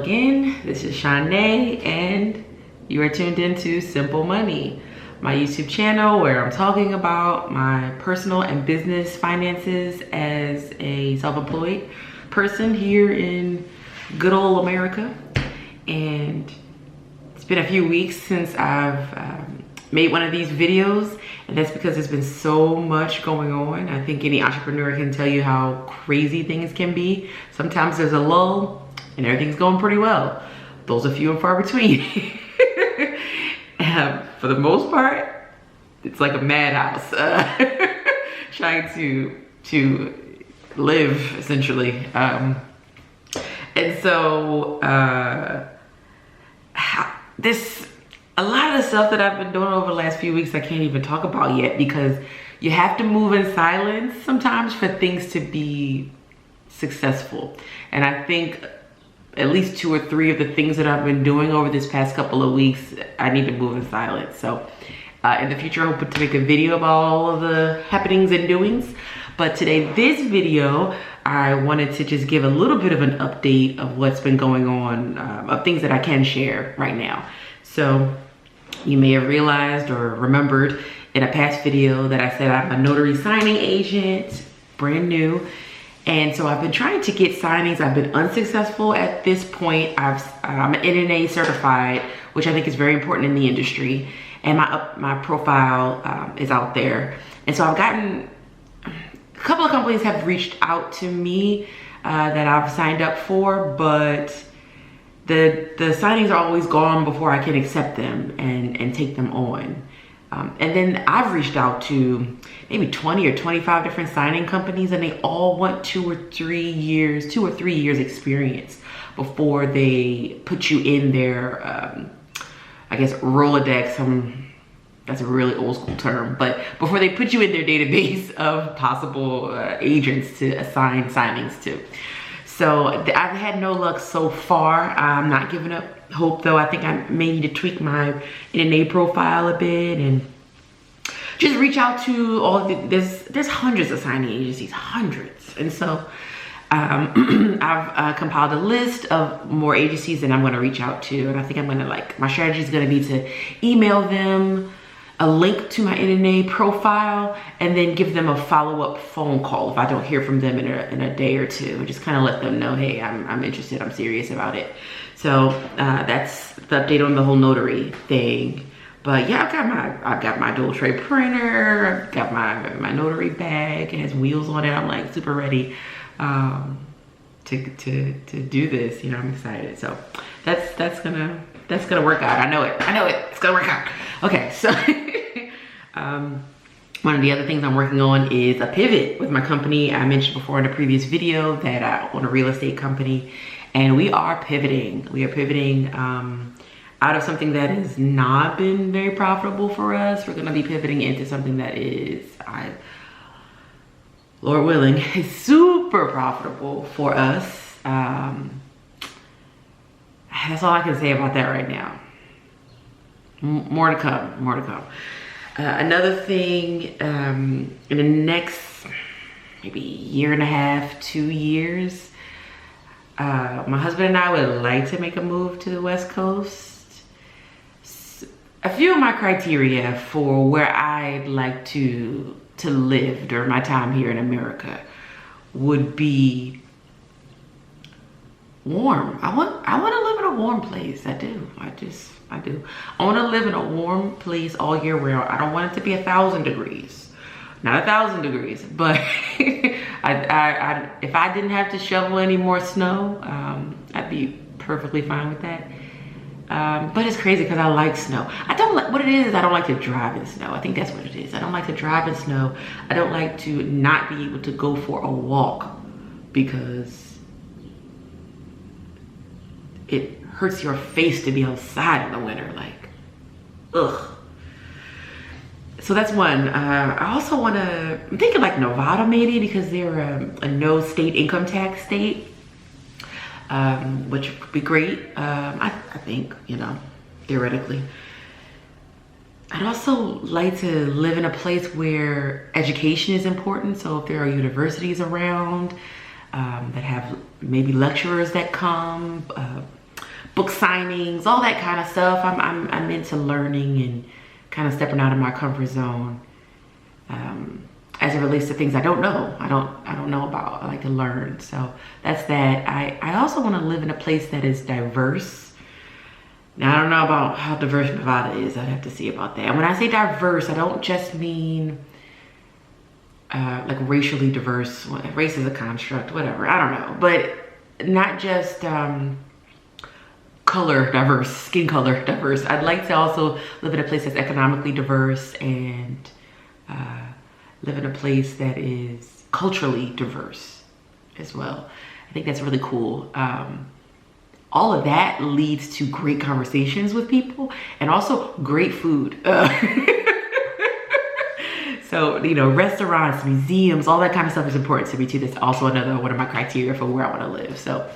again. This is Shanae, and you are tuned into Simple Money, my YouTube channel where I'm talking about my personal and business finances as a self-employed person here in good old America. And it's been a few weeks since I've made one of these videos, and that's because there's been so much going on. I think any entrepreneur can tell you how crazy things can be. Sometimes there's a lull and everything's going pretty well. Those are few and far between. For the most part, it's like a madhouse trying to live, essentially. And so a lot of the stuff that I've been doing over the last few weeks I can't even talk about yet, because you have to move in silence sometimes for things to be successful. And I think at least 2 or 3 of the things that I've been doing over this past couple of weeks, I need to move in silence. So in the future, I hope to make a video about all of the happenings and doings. But today, this video, I wanted to just give a little bit of an update of what's been going on, of things that I can share right now. So you may have realized or remembered in a past video that I said I'm a notary signing agent, brand new. And so I've been trying to get signings. I've been unsuccessful at this point. I'm NNA certified, which I think is very important in the industry. And my profile is out there. And so I've gotten, a couple of companies have reached out to me that I've signed up for, but the signings are always gone before I can accept them and take them on. And then I've reached out to maybe 20 or 25 different signing companies, and they all want 2 or 3 years experience before they put you in their, I guess, Rolodex. That's a really old school term, but before they put you in their database of possible agents to assign signings to. So I've had no luck so far. I'm not giving up hope, though. I think I may need to tweak my NNA profile a bit and just reach out to all of there's hundreds of signing agencies, hundreds. And so I've compiled a list of more agencies that I'm going to reach out to. And I think I'm going to, my strategy is going to be to email them a link to my NNA profile and then give them a follow-up phone call if I don't hear from them in a day or two, and just kind of let them know, hey, I'm interested, I'm serious about it. So that's the update on the whole notary thing. But yeah, I've got my dual tray printer, I've got my notary bag, it has wheels on it. I'm like super ready to do this. You know, I'm excited. So that's gonna work out. I know it. It's gonna work out. Okay, so one of the other things I'm working on is a pivot with my company. I mentioned before in a previous video that I own a real estate company, and we are pivoting. We are pivoting out of something that has not been very profitable for us. We're gonna be pivoting into something that is, Lord willing, is super profitable for us. That's all I can say about that right now. More to come. Another thing, in the next maybe 1.5 to 2 years, my husband and I would like to make a move to the West Coast. A few of my criteria for where I'd like to live during my time here in America would be warm. I want to live in a warm place. I do. I do. I want to live in a warm place all year round. I don't want it to be 1,000 degrees. Not 1,000 degrees, but if I didn't have to shovel any more snow, I'd be perfectly fine with that. But it's crazy because I like snow. I don't like, what it is I don't like to drive in snow. I think that's what it is. I don't like to drive in snow. I don't like to not be able to go for a walk because it hurts your face to be outside in the winter, like, ugh. So that's one. I also want to, I'm thinking like Nevada maybe, because they're a no state income tax state, which would be great. I think, you know, theoretically. I'd also like to live in a place where education is important. So if there are universities around that have maybe lecturers that come, book signings, all that kind of stuff. I'm into learning and kind of stepping out of my comfort zone as it relates to things I don't know. I don't know about. I like to learn. So that's that. I also want to live in a place that is diverse. Now, I don't know about how diverse Nevada is. I'd have to see about that. And when I say diverse, I don't just mean like racially diverse. Race is a construct, whatever. I don't know. But not just color diverse, skin color diverse. I'd like to also live in a place that's economically diverse and live in a place that is culturally diverse as well. I think that's really cool. All of that leads to great conversations with people and also great food. So, you know, restaurants, museums, all that kind of stuff is important to me too. That's also another one of my criteria for where I want to live. So,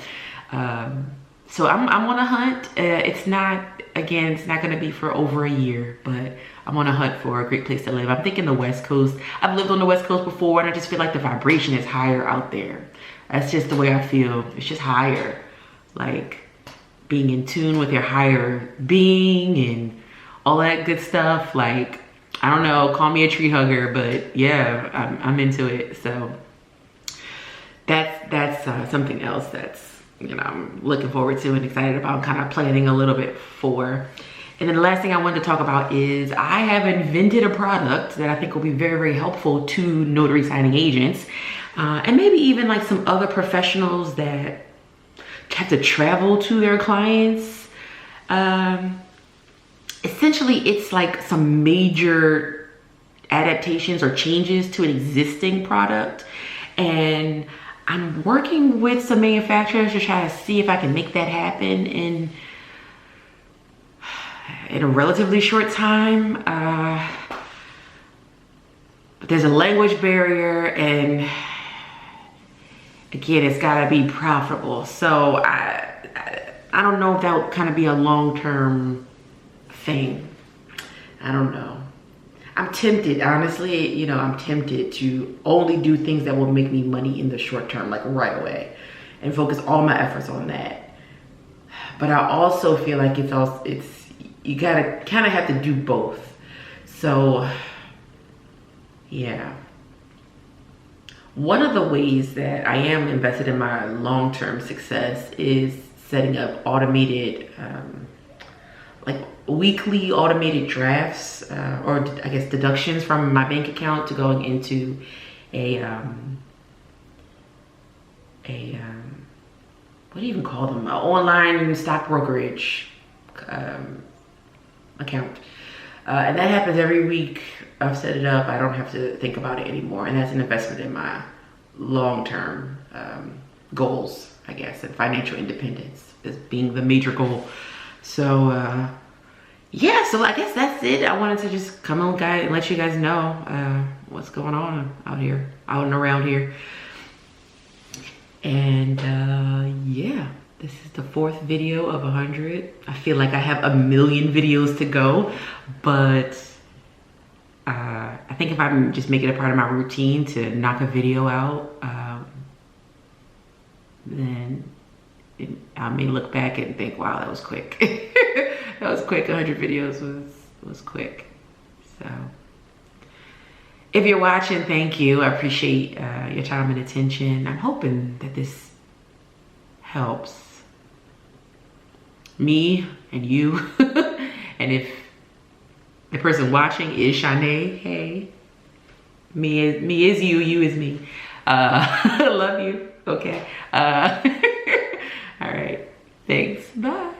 I'm on a hunt. It's not going to be for over a year, but I'm on a hunt for a great place to live. I'm thinking the West Coast. I've lived on the West Coast before, and I just feel like the vibration is higher out there. That's just the way I feel. It's just higher. Like being in tune with your higher being and all that good stuff. Like, I don't know, call me a tree hugger, but yeah, I'm into it. So that's something else that's, you know, I'm looking forward to and excited about, kind of planning a little bit for. And then the last thing I wanted to talk about is I have invented a product that I think will be very, very helpful to notary signing agents and maybe even like some other professionals that have to travel to their clients. Essentially, it's like some major adaptations or changes to an existing product. And I'm working with some manufacturers to try to see if I can make that happen in a relatively short time. But there's a language barrier, and again, it's gotta be profitable. So I don't know if that would kind of be a long-term thing. I don't know. I'm tempted, honestly, you know, I'm tempted to only do things that will make me money in the short term, like right away, and focus all my efforts on that. But I also feel like you gotta kind of have to do both. So yeah. One of the ways that I am invested in my long-term success is setting up automated, like weekly automated drafts, or I guess deductions from my bank account to going into a what do you even call them? An online stock brokerage account. And that happens every week. I've set it up. I don't have to think about it anymore. And that's an investment in my long-term goals, I guess, and financial independence as being the major goal. So yeah, so I guess that's it. I wanted to just come on, guys, and let you guys know what's going on out here, out and around here. And yeah, this is the 4th video of 100. I feel like I have a million videos to go, but I think if I just make it a part of my routine to knock a video out, then I may look back and think, wow, that was quick. That was quick. 100 videos was quick. So if you're watching, thank you. I appreciate your time and attention. I'm hoping that this helps me and you. And if the person watching is Shanae, hey, me is you, you is me. I love you. Okay. All right. Thanks. Bye.